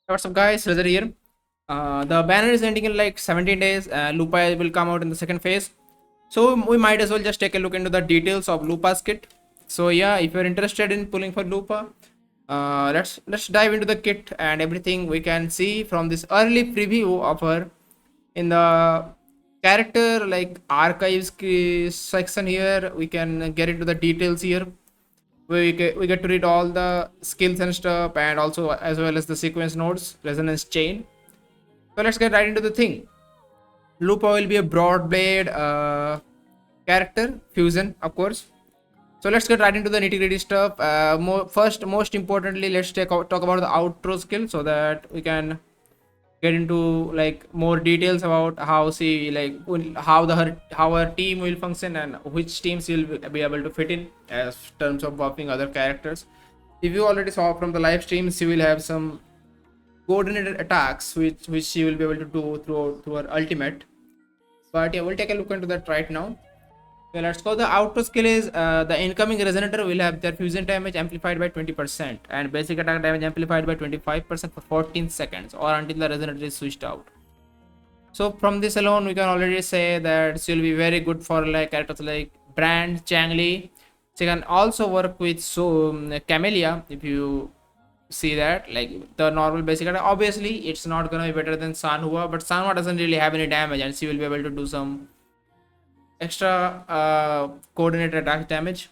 What's up, guys? SLaZeR here. The banner is ending in like 17 days. Lupa will come out in the second phase. So we might as well just take a look into the details of Lupa's kit. So yeah, if you're interested in pulling for Lupa, let's dive into the kit and everything we can see from this early preview of her in the character like archives section here. We can get into the details here. We get to read all the skills and stuff, and also as well as the sequence nodes, resonance chain. So let's get right into the thing. Lupa will be a broad blade character fusion, of course. So let's get right into the nitty gritty stuff. Most importantly, let's talk about the outro skill so that we can get into like more details about how she like how her team will function and which teams will be able to fit in as terms of buffing other characters. If you already saw from the live streams, she will have some coordinated attacks which she will be able to do through her ultimate. But yeah, we'll take a look into that right now. Okay, let's go. The outro skill is the incoming resonator will have their fusion damage amplified by 20% and basic attack damage amplified by 25% for 14 seconds or until the resonator is switched out. So from this alone, we can already say that she will be very good for like characters like Brand, Changli. She can also work with Camellia. If you see that, like the normal basic attack, obviously it's not gonna be better than Sanhua, but Sanhua doesn't really have any damage and she will be able to do some extra coordinated attack damage.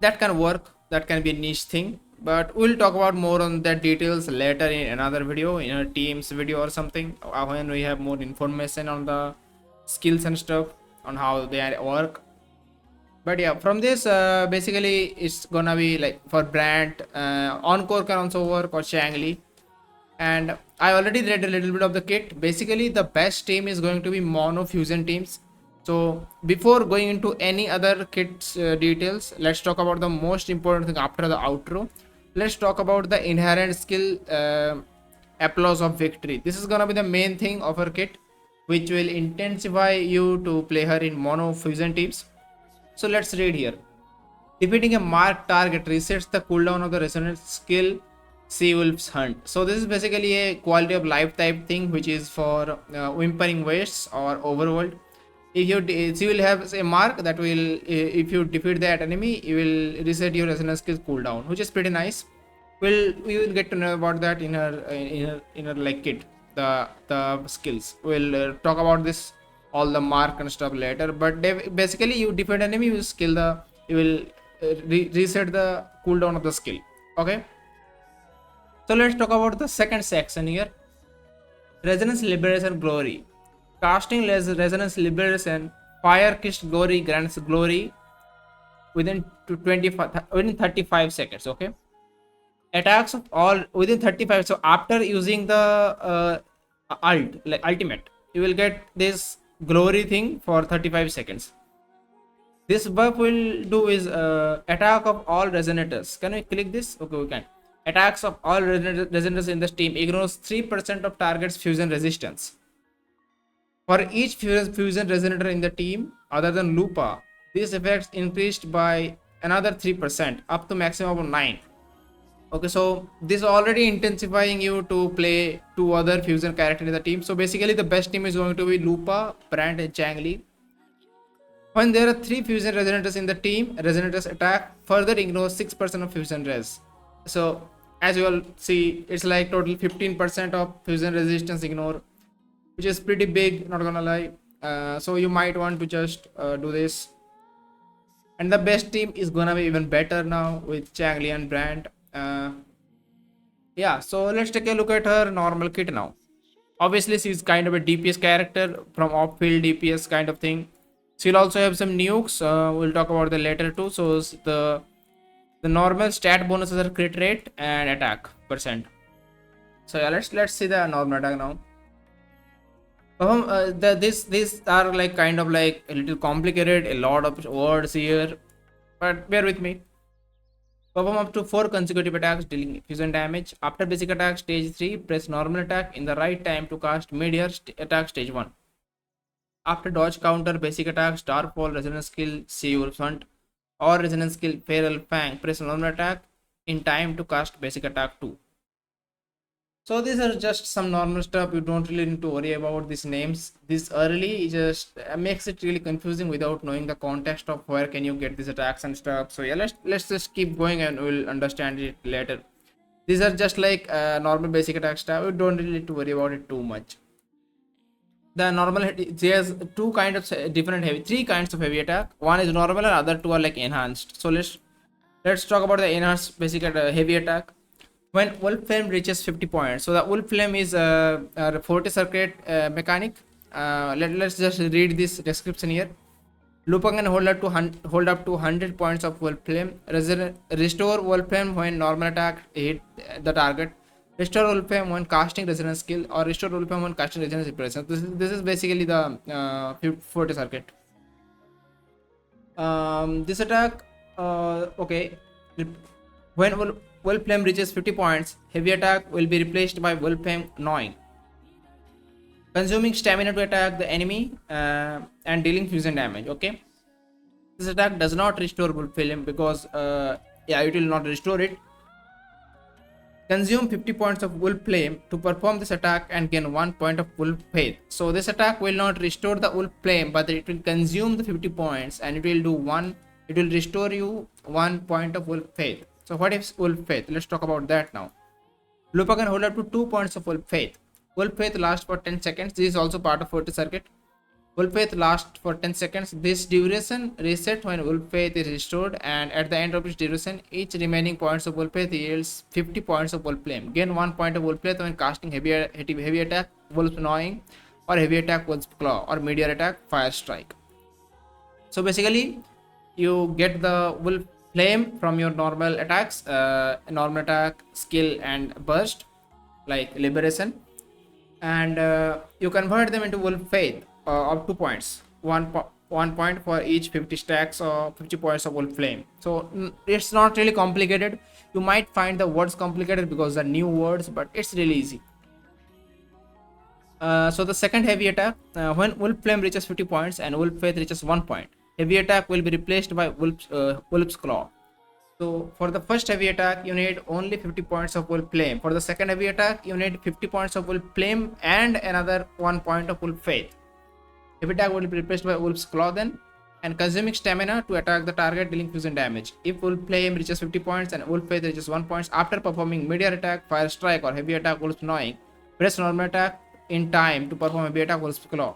That can work, that can be a niche thing, but we'll talk about more on that details later in another video, in a team's video or something, when we have more information on the skills and stuff on how they work. But yeah, from this basically it's gonna be like for Brand, Encore can also work, or Changli. And I already read a little bit of the kit. Basically the best team is going to be mono fusion teams. So before going into any other kits details, let's talk about the most important thing after the outro. Let's talk about the inherent skill applause of victory. This is gonna be the main thing of her kit, which will intensify you to play her in mono fusion teams. So let's read here. Defeating a marked target resets the cooldown of the resonance skill Sea Wolf's Hunt. So this is basically a quality of life type thing, which is for Whimpering Wastes or Overworld. If you will have a mark that will, if you defeat that enemy, you will reset your resonance skill cooldown, which is pretty nice. We will get to know about that in her like kit, the skills. We'll talk about this all the mark and stuff later. But basically, you defeat enemy, you will reset the cooldown of the skill. Okay. So let's talk about the second section here. Resonance Liberation Glory. Casting Resonance Liberation, Fire Kissed Glory grants glory within 35 seconds. Okay. Attacks of all within 35. So after using the ultimate, you will get this glory thing for 35 seconds. This buff will do is attack of all resonators. Can we click this? Okay, we can. Attacks of all resonators in the team ignores 3% of target's fusion resistance. For each fusion resonator in the team other than Lupa, these effects increased by another 3% up to maximum of 9. Okay, so this is already intensifying you to play two other fusion characters in the team. So basically the best team is going to be Lupa, Brand and Changli. When there are 3 fusion resonators in the team, resonators attack further ignores 6% of fusion res. So as you all see, it's like total 15% of fusion resistance ignore, which is pretty big, not gonna lie. So you might want to just do this. And the best team is gonna be even better now with Changli and Brand. Yeah, so let's take a look at her normal kit now. Obviously she's kind of a DPS character, from off-field DPS kind of thing. She'll also have some nukes, we'll talk about that later too. So the normal stat bonuses are crit rate and attack percent. So yeah, let's see the normal attack now. These are like kind of like a little complicated, a lot of words here, but bear with me. Perform up to 4 consecutive attacks dealing fusion damage. After basic attack stage 3, press normal attack in the right time to cast mid-air attack stage 1. After dodge counter basic attack Starfall resonance skill Sea Wolf's Hunt or resonance skill Feral Fang, press normal attack in time to cast basic attack 2. So these are just some normal stuff. You don't really need to worry about these names this early. It just makes it really confusing without knowing the context of where can you get these attacks and stuff. So yeah, let's just keep going and we'll understand it later. These are just like normal basic attack stuff. You don't really need to worry about it too much. The normal, there's two kind of different heavy, three kinds of heavy attack. One is normal and other two are like enhanced. So let's talk about the enhanced basic heavy attack. When wolf flame reaches 50 points, so the wolf flame is a 40 circuit mechanic. Let's just read this description here. Lupa can hold up to 100 points of wolf flame. Restore wolf flame when normal attack hit the target. Restore wolf flame when casting resonance skill, or restore wolf flame when casting resonance impression. This is basically the 40 circuit. This attack, okay, when wolf flame reaches 50 points, heavy attack will be replaced by wolf flame gnawing, consuming stamina to attack the enemy and dealing fusion damage. Okay, this attack does not restore wolf flame because yeah, it will not restore it. Consume 50 points of wolf flame to perform this attack and gain 1 point of wolf faith. So this attack will not restore the wolf flame, but it will consume the 50 points and it will do one. It will restore you 1 point of wolf faith. So what is wolf faith? Let's talk about that now. Lupa can hold up to 2 points of wolf faith. Wolf faith lasts for 10 seconds. This is also part of 40 circuit. Wolf faith lasts for 10 seconds. This duration resets when wolf faith is restored, and at the end of its duration, each remaining points of wolf faith yields 50 points of wolf flame. Gain 1 point of wolf faith when casting heavy attack, wolf gnawing, or heavy attack, wolf claw, or medium attack, fire strike. So basically, you get the wolf flame from your normal attacks, normal attack, skill, and burst, like liberation, and you convert them into wolf faith of 2 points, 1 point for each 50 stacks or 50 points of wolf flame. So it's not really complicated. You might find the words complicated because they're new words, but it's really easy. So the second heavy attack, when wolf flame reaches 50 points and wolf faith reaches 1 point, heavy attack will be replaced by wolf's claw. So for the first heavy attack, you need only 50 points of wolf flame. For the second heavy attack, you need 50 points of wolf flame and another 1 point of wolf faith. Heavy attack will be replaced by wolf's claw then, and consuming stamina to attack the target, dealing fusion damage. If wolf flame reaches 50 points and wolf faith reaches 1 point after performing medium attack, fire strike, or heavy attack wolf's gnawing, press normal attack in time to perform heavy attack wolf's claw.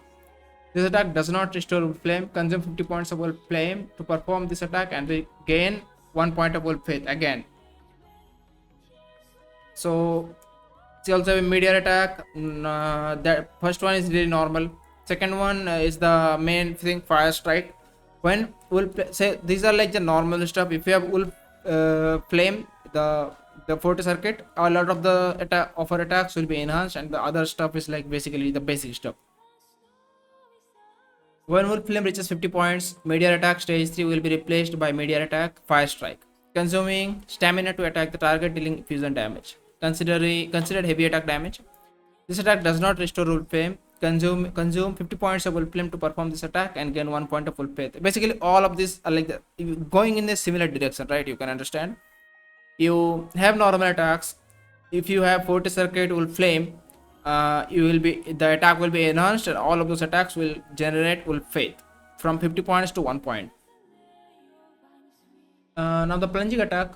This attack does not restore wolf flame. Consume 50 points of wolf flame to perform this attack and gain 1 point of wolf faith again. So it's also a medium attack. The first one is really normal. Second one is the main thing, fire strike. When wolf say these are like the normal stuff. If you have wolf flame, the 40 circuit, a lot of the attacks will be enhanced, and the other stuff is like basically the basic stuff. When wolf flame reaches 50 points, medium attack stage 3 will be replaced by medium attack, fire strike, consuming stamina to attack the target, dealing fusion damage. Considered heavy attack damage. This attack does not restore wolf flame. Consume 50 points of wolf flame to perform this attack and gain 1 point of wolf faith. Basically, all of this are like going in a similar direction, right? You can understand. You have normal attacks. If you have 40 circuit wolf flame, the attack will be enhanced, and all of those attacks will generate wolf faith from 50 points to 1 point. Now the plunging attack,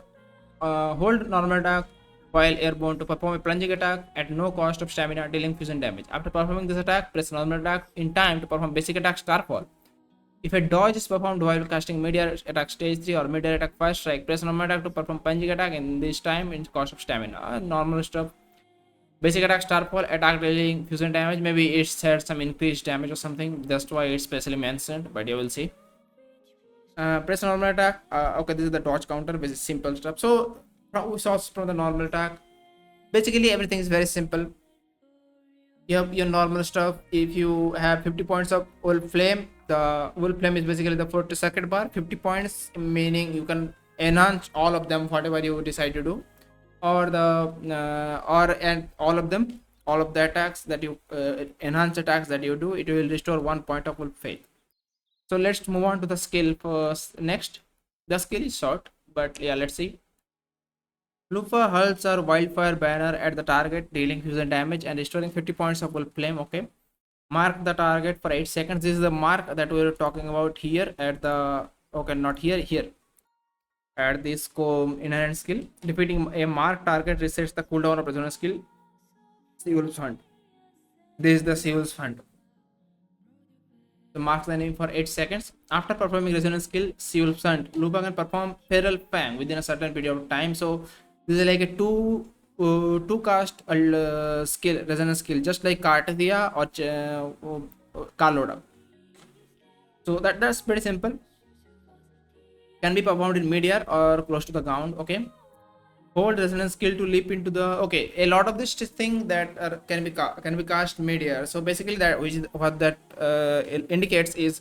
hold normal attack while airborne to perform a plunging attack at no cost of stamina, dealing fusion damage. After performing this attack, press normal attack in time to perform basic attack Starfall. If a dodge is performed while casting medium attack stage 3 or medium attack fire strike, press normal attack to perform plunging attack, and this time in cost of stamina. Normal stuff. Basic attack Starfall, attack dealing fusion damage. Maybe it's had some increased damage or something. That's why it's specially mentioned, but you will see. Press normal attack. Okay, this is the dodge counter, which is simple stuff. So we saw from the normal attack. Basically, everything is very simple. You have your normal stuff. If you have 50 points of wolf flame, the wolf flame is basically the 40 circuit bar. 50 points meaning you can enhance all of them, whatever you decide to do, or and all of the attacks that you enhance attacks that you do, it will restore 1 point of wolf faith. So let's move on to the skill first. Next, the skill is short, but yeah, let's see. Lupa hurls our wildfire banner at the target, dealing fusion damage and restoring 50 points of wolf flame. Okay. Mark the target for 8 seconds. This is the mark that we were talking about here at the, okay, not here, here at this inherent skill. Defeating a marked target resets the cooldown of resonance skill. Seawolf's Hunt. This is the Seawolf's Hunt. So marks the enemy for 8 seconds. After performing resonance skill, Seawolf's Hunt, Lupa can perform Feral Fang within a certain period of time. So this is like a two cast skill, resonance skill, just like Cartethyia or Carlotta. So that's pretty simple. Can be performed in mid-air or close to the ground. Okay. Hold resonance skill to leap into the, okay, a lot of this thing that can be cast mid-air. So basically that, which is what that indicates is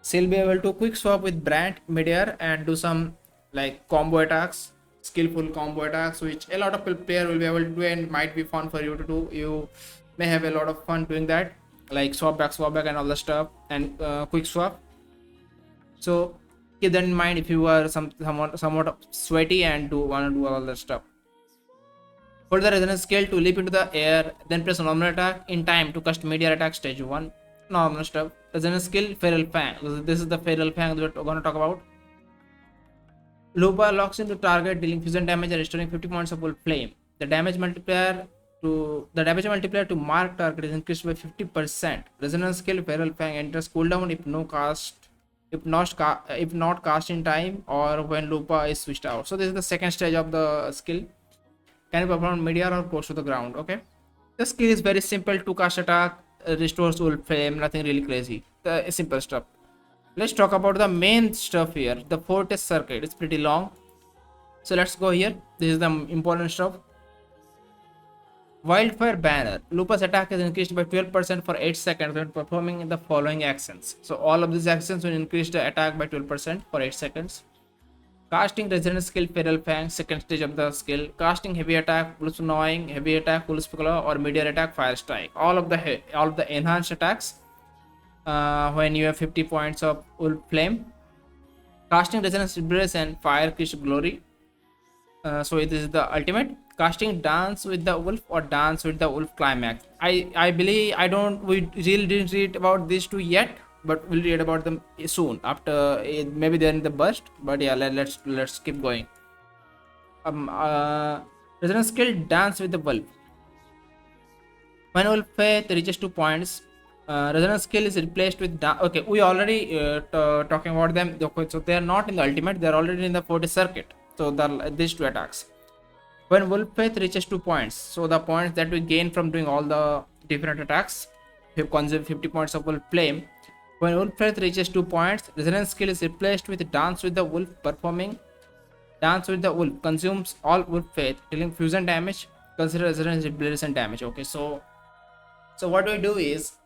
she'll be able to quick swap with Brand mid-air and do some like combo attacks, skillful combo attacks, which a lot of player will be able to do and might be fun for you to do. You may have a lot of fun doing that, like swap back and all the stuff, and quick swap. So keep that in mind if you are somewhat sweaty and want to do all that stuff. Hold the resonance skill to leap into the air, then press normal attack in time to cast mid-air attack stage 1. Normal stuff. Resonance skill, Feral Fang. This is the Feral Fang that we're going to talk about. Lupa locks into target, dealing fusion damage and restoring 50 points of wolf flame. The damage multiplier to mark target is increased by 50%. Resonance skill, Feral Fang enters cooldown if not cast in time or when Lupa is switched out. So this is the second stage of the skill. Can be performed mid-air or close to the ground. Okay. The skill is very simple. To cast attack, restores wolf flame, nothing really crazy. The simple stuff. Let's talk about the main stuff here. The Fortress circuit is pretty long. So let's go here. This is the important stuff. Wildfire banner. Lupa's attack is increased by 12% for 8 seconds when performing the following actions. So all of these actions will increase the attack by 12% for 8 seconds. Casting resonance skill, Feral Fang, second stage of the skill. Casting heavy attack, Wolf's Gnawing, heavy attack, Wolf's Piccolo, or mid-air attack, Fire Strike. All of the enhanced attacks when you have 50 points of Wolf Flame. Casting resonance embrace and Fire Kiss Glory. So it is the ultimate. Casting Dance with the Wolf or Dance with the Wolf climax. I believe we really didn't read about these two yet, but we'll read about them soon after maybe they're in the burst. But yeah, let's keep going. Resonance skill, Dance with the Wolf. When Wolf Faith reaches 2 points, resonance skill is replaced with okay, we already talking about them. Okay, so they are not in the ultimate, they are already in the 40 circuit. So these two attacks. When Wolf Faith reaches 2 points, so the points that we gain from doing all the different attacks, you consume 50 points of Wolf Flame. When Wolf Faith reaches 2 points, resonance skill is replaced with Dance with the Wolf. Performing Dance with the Wolf consumes all Wolf Faith, dealing fusion damage. Consider resonance and damage. Okay, so what we do is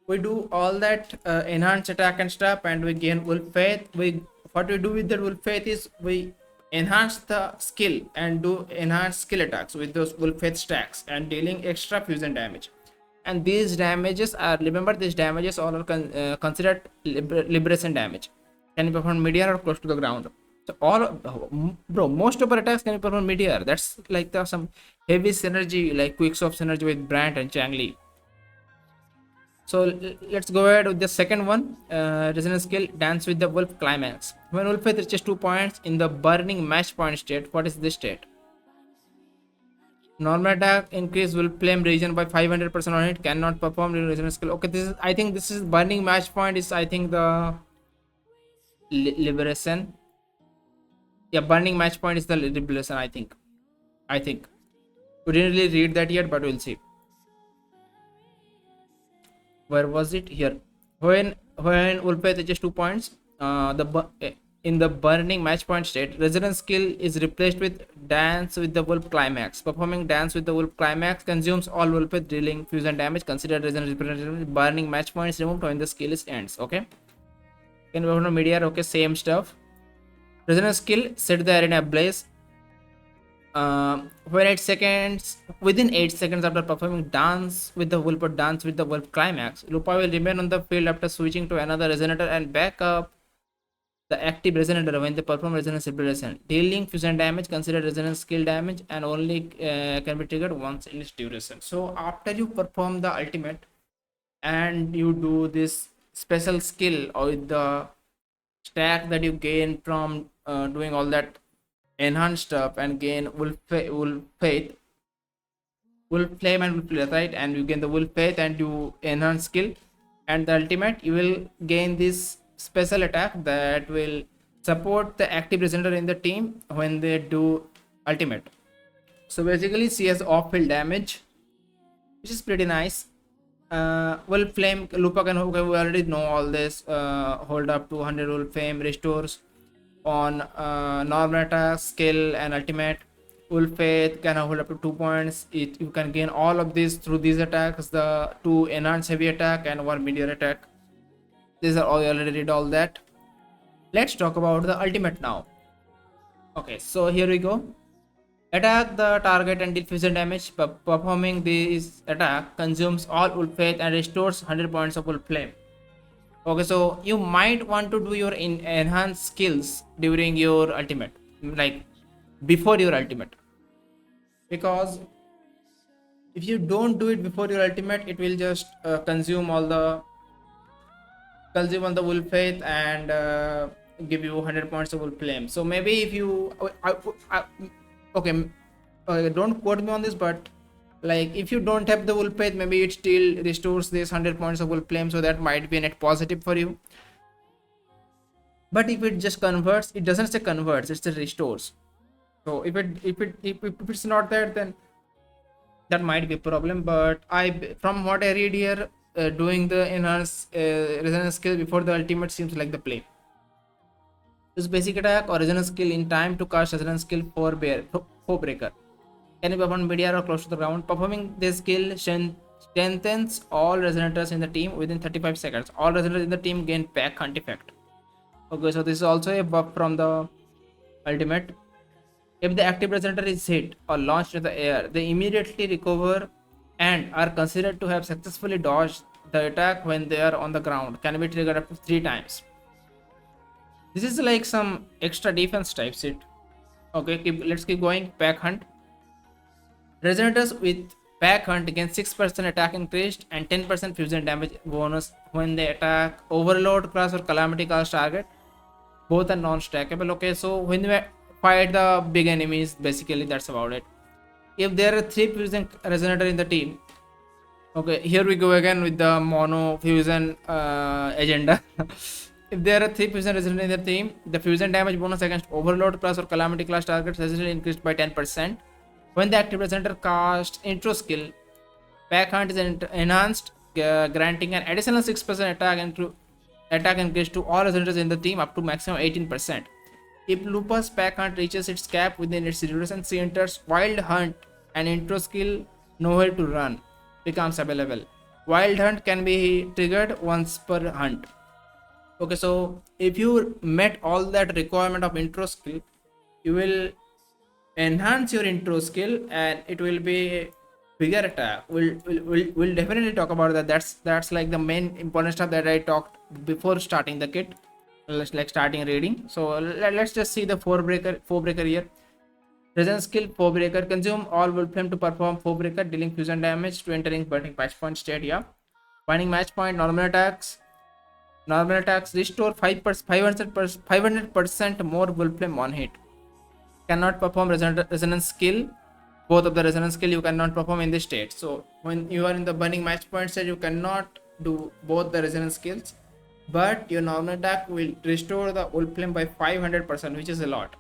we do all that enhanced attack and stuff, and we gain Wolf Faith. What we do with that Wolf Faith is we enhance the skill and do enhanced skill attacks with those Wolf Faith stacks and dealing extra fusion damage. And these damages are, remember, these damages all are considered liberation damage. Can be performed mid-air or close to the ground. So most of our attacks can be performed mid-air. That's like some heavy synergy, like quick swap synergy with Brand and Changli. So let's go ahead with the second one. Resonance skill, Dance with the Wolf climax. When Wolf Faith reaches 2 points in the burning match point state, what is this state? Normal attack, increase Wolf Flame region by 500% on it. Cannot perform during resonance skill. Okay, I think this is burning match point is, I think, the liberation. Yeah, burning match point is the liberation, I think. We didn't really read that yet, but we'll see. Where was it? Here. When Wolf Faith reaches 2 points, in the burning match point state, resonance skill is replaced with Dance with the Wolf climax. Performing Dance with the Wolf climax consumes all Wolf Faith, dealing fusion damage. Consider resonance burning match points removed when the skill is ends. Okay. Can we go to mid-air? Okay, same stuff. Resonance skill, set the arena ablaze. Within 8 seconds after performing Dance with the Wolf or Dance with the Wolf climax, Lupa will remain on the field after switching to another resonator and back up the active resonator when they perform resonance representation. Dealing fusion damage considered resonance skill damage and only can be triggered once in its duration. So after you perform the ultimate and you do this special skill or the stack that you gain from doing all that enhanced stuff and gain wolf faith, wolf flame and wolf flare, right? And you gain the wolf faith and you enhance skill, and the ultimate you will gain this special attack that will support the active resonator in the team when they do ultimate. So basically she has off-field damage, which is pretty nice. Wolf flame, Lupa can, okay, we already know all this. Hold up to 100 wolf flame, restores on normal attack, skill and ultimate. Wolf faith can hold up to 2 points. You can gain all of this through these attacks, the 2 enhanced heavy attack and 1 meteor attack. These are all, you already did all that. Let's talk about the ultimate now. Okay, so here we go. Attack the target and deal fusion damage. Performing this attack consumes all wolf faith and restores 100 points of wolf flame. Okay, so you might want to do your enhanced skills during your ultimate, like before your ultimate, because if you don't do it before your ultimate, it will just consume all the wolf faith and give you 100 points of wolf flame. So maybe if you okay, don't quote me on this, but like if you don't have the wolf faith, maybe it still restores this 100 points of wolf flame, so that might be a net positive for you. But if it just converts, it doesn't say converts, it says restores. So if it's not there, then that might be a problem. But from what I read here, doing the enhanced resonance skill before the ultimate seems like the play. Use basic attack or resonance skill in time to cast resonance skill for breaker. Can be performed mid-air or close to the ground. Performing this skill strengthens all resonators in the team within 35 seconds. All resonators in the team gain pack hunt effect. Okay, so this is also a buff from the ultimate. If the active resonator is hit or launched in the air, they immediately recover and are considered to have successfully dodged the attack when they are on the ground. Can be triggered up to 3 times. This is like some extra defense type shit. Okay, let's keep going. Pack hunt. Resonators with pack hunt gain 6% attack increased and 10% fusion damage bonus when they attack overload class or calamity class target. Both are non-stackable. Okay, so when you fight the big enemies, basically that's about it. If there are 3 fusion resonator in the team, okay, here we go again with the mono fusion agenda. If there are 3 fusion resonator in the team, the fusion damage bonus against overload class or calamity class targets is increased by 10%. When the active resonator casts intro skill, pack hunt is enhanced, granting an additional 6% attack increase to all resonators in the team up to maximum 18%. If Lupa's pack hunt reaches its cap within its duration, she enters wild hunt and intro skill nowhere to run becomes available. Wild hunt can be triggered once per hunt. Okay, so if you met all that requirement of intro skill, you will enhance your intro skill and it will be bigger attack. We'll definitely talk about that. That's like the main important stuff that I talked before starting the kit, like starting reading. So let's just see the 4 breaker here. Resonance skill 4 breaker. Consume all wolf flame to perform 4 breaker, dealing fusion damage to entering burning match point state. Yeah, binding match point. Normal attacks restore 500% more wolf flame on hit. Cannot perform resonance skill. Both of the resonance skill you cannot perform in this state. So when you are in the burning match point state, you cannot do both the resonance skills, but your normal attack will restore the wolf flame by 500%, which is a lot.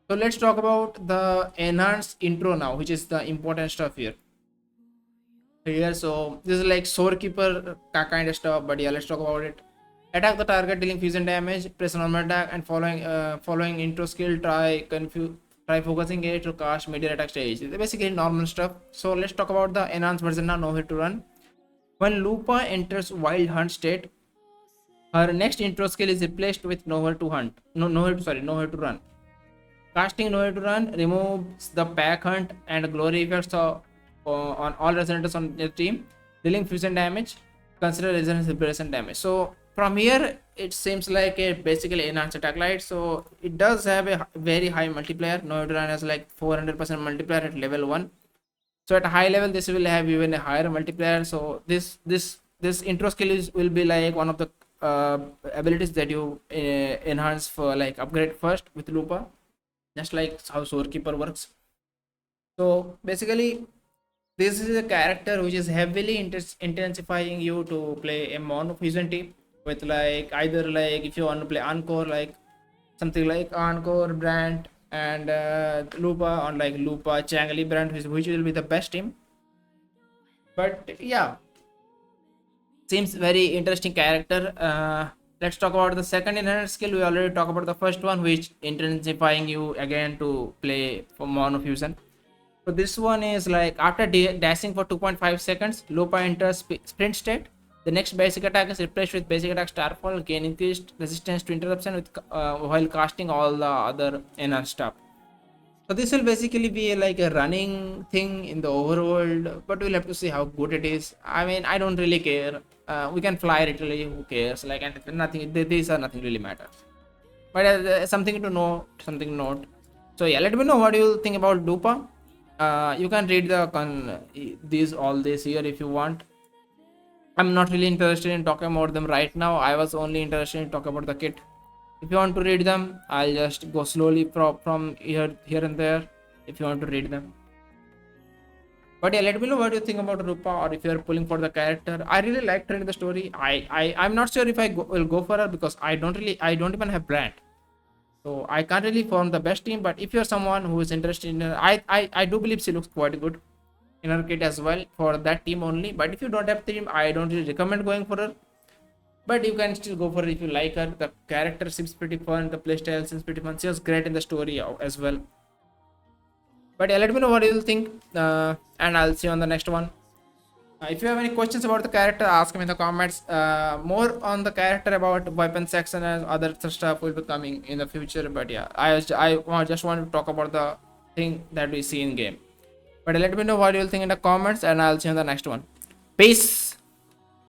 So let's talk about the enhanced intro now, which is the important stuff here. So this is like sword keeper kind of stuff, but yeah, let's talk about it. Attack the target dealing fusion damage. Press normal attack and following intro skill, try focusing it to cast meteor attack stage. It's basically normal stuff. So let's talk about the enhanced version now. Nowhere to run. When Lupa enters wild hunt state, her next intro skill is replaced with nowhere to run. Casting nowhere to run removes the pack hunt and glory effects on all resonators on your team, dealing fusion damage. Consider resonance separation damage. So from here, it seems like a basically enhanced attack light. So it does have a very high multiplier. No, it has like 400% multiplier at level 1. So at a high level this will have even a higher multiplier. So this intro skill will be like one of the abilities that you enhance for like upgrade first with Lupa, just like how Sorekeeper works. So basically this is a character which is heavily intensifying you to play a mono fusion team with like either like if you want to play Encore, like something like Encore brand and Lupa on like Lupa Changli brand, which will be the best team. But yeah, seems very interesting character. Let's talk about the second inherent skill. We already talked about the first one, which intensifying you again to play for mono fusion. So this one is like after dashing for 2.5 seconds, Lupa enters sprint state. The next basic attack is replaced with basic attack Starfall, gain increased resistance to interruption with while casting all the other enhanced stuff. So this will basically be like a running thing in the overworld, but we'll have to see how good it is. I mean, I don't really care. We can fly literally. Who cares? Like, and nothing. These are nothing really matters. But something to know, something to note. So yeah, let me know what you think about Lupa. You can read these all this here if you want. I'm not really interested in talking about them right now. I was only interested in talking about the kit. If you want to read them, I'll just go slowly from here and there if you want to read them. But yeah, let me know what you think about Rupa, or if you're pulling for the character. I really like her in the story. I'm not sure if will go for her because I don't even have brand. So I can't really form the best team. But if you're someone who is interested in her, I do believe she looks quite good in her kit as well for that team only. But if you don't have team, I don't really recommend going for her. But you can still go for it if you like her. The character seems pretty fun. The playstyle seems pretty fun. She was great in the story as well. But yeah, let me know what you think, and I'll see you on the next one. If you have any questions about the character, ask me in the comments. More on the character about weapon section and other stuff will be coming in the future. But yeah, I just want to talk about the thing that we see in game. But let me know what you'll think in the comments, and I'll see you on the next one. Peace.